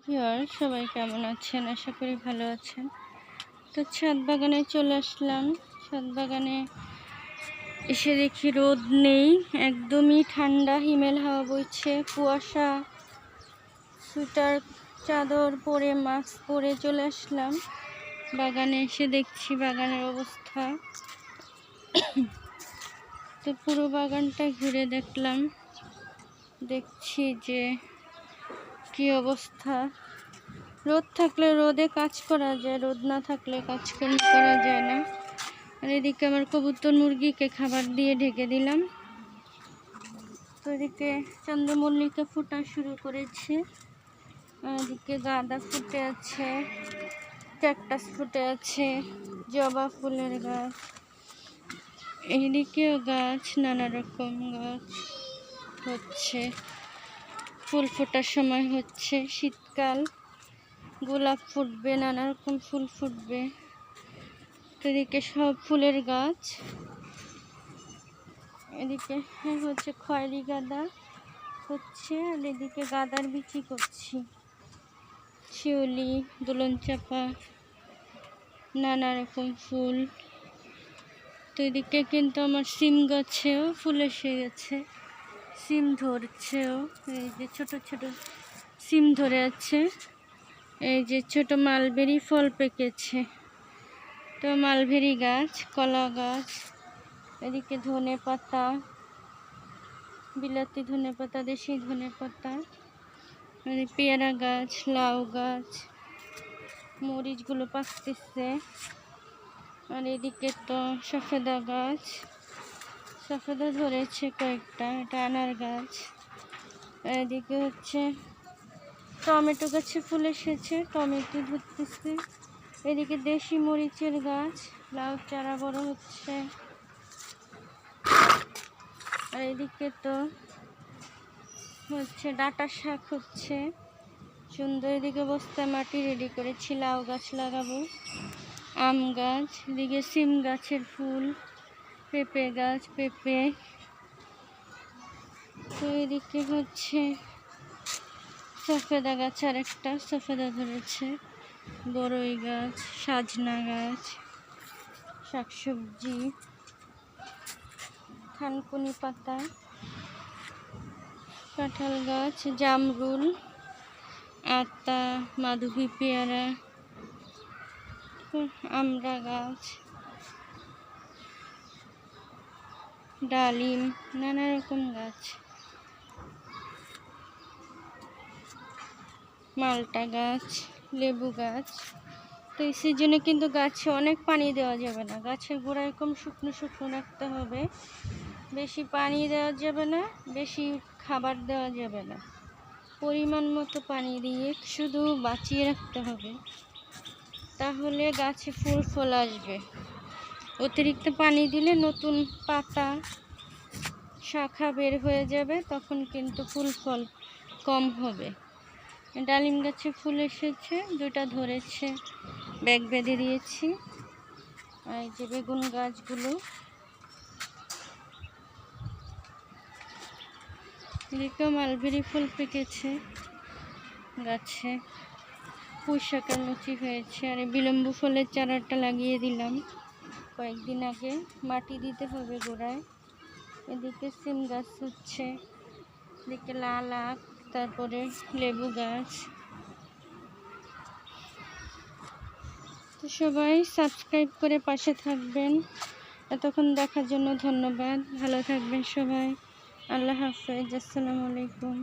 Viewer সবাই কেমন আছেন? আশা করি ভালো আছেন। তো ছাদ বাগানে চলে আসলাম। ছাদ বাগানে এসে দেখি রোদ নেই, একদমই ঠান্ডা, হিমেল হাওয়া বইছে, কুয়াশা। সোয়েটার চাদর পরে মাস্ক পরে চলে আসলাম বাগানে। এসে দেখছি বাগানের অবস্থা। তো পুরো বাগানটা ঘুরে দেখছি যে কি অবস্থা। রোদ থাকলে রোদে কাজ করা যায়, রোদ না থাকলে কাজকর্ম করা যায় না। আর এদিকে আমার কবুতর মুরগিকে খাবার দিয়ে ঢেকে দিলাম। তো এদিকে চন্দ্রমল্লিকা ফোটা শুরু করেছে, এদিকে গাঁদা ফুটে আছে, ক্যাকটাস ফুটে আছে, জবা ফুলের গাছ, এইদিকেও গাছ, নানা রকম গাছ হচ্ছে। ফুল ফোটার সময় হচ্ছে, শীতকাল, গোলাপ ফুটবে, নানা রকম ফুল ফুটবে। এদিকে সব ফুলের গাছ। এদিকে হচ্ছে খয়েরি গাঁদা হচ্ছে, আর এদিকে গাঁদার বিচি করছি, শিউলি, দোলন চাপা, নানা রকম ফুল। তো এদিকে কিন্তু আমার সিম গাছেও ফুল এসে গেছে, সিম ধরছেও। এই যে ছোট ছোট সিম ধরে আছে, এই যে ছোট মালবেরি ফল পেকেছে। তো মালবেরি গাছ, কলা গাছ, এদিকে ধনে পাতা, বিলাতি ধনে পাতা, দেশি ধনে পাতা, পেয়ারা গাছ, লাউ গাছ, মরিচগুলো পাকতেছে। আর এদিকে তো সফেদা গাছ, সফেদা ধরেছে কয়েকটা, এটা আনার গাছ। এদিকে হচ্ছে টমেটো গাছে ফুল এসেছে, টমেটো ধরতেছে। এদিকে দেশি মরিচের গাছ, লাউ চারা বড় হচ্ছে। আর এদিকে তো হচ্ছে ডাঁটা শাক হচ্ছে সুন্দর। এদিকে বস্তায় মাটি রেডি করেছি, লাউ গাছ লাগাবো, আম গাছ, এদিকে সিম গাছের ফুল, পেঁপে গাছ, পেঁপে। তো এদিকে হচ্ছে সফেদা গাছ, আর একটা সফেদা ধরেছে, বড়ই গাছ, সাজনা গাছ, শাকসবজি, থানকুনি পাতা, কাঁঠাল গাছ, জামরুল, আতা, মাধবী পেয়ারা, আমড়া গাছ, ডালিম, নানা রকম গাছ, মালটা গাছ, লেবু গাছ। তো এই সিজনে কিন্তু গাছে অনেক পানি দেওয়া যাবে না, গাছের গোড়া এরকম শুকনো শুকনো রাখতে হবে, বেশি পানি দেওয়া যাবে না, বেশি খাবার দেওয়া যাবে না, পরিমাণ মতো পানি দিয়ে শুধু বাঁচিয়ে রাখতে হবে, তাহলে গাছে ফুল ফল আসবে। অতিরিক্ত পানি দিলে নতুন পাতা শাখা বের হয়ে যাবে, তখন কিন্তু ফুল ফল কম হবে। ডালিম গাছে ফুল এসেছে, দুটা ধরেছে, ব্যাগ বেঁধে দিয়েছি। আর এই যে বেগুন গাছগুলো, এদিকেও মালবেরি ফুল পেকেছে গাছে, পুঁই শাকের মুচি হয়েছে। আর এই বিলম্ব ফুলের চারাটা লাগিয়ে দিলাম কয়েকদিন আগে, মাটি দিতে হবে গোড়ায়। এদিকে সিম গাছ হচ্ছে, এদিকে লাল আখ, তারপরে লেবু গাছ। তো সবাই সাবস্ক্রাইব করে পাশে থাকবেন। এতক্ষণ দেখার জন্য ধন্যবাদ। ভালো থাকবেন সবাই। আল্লাহ হাফেজ। আসসালামু আলাইকুম।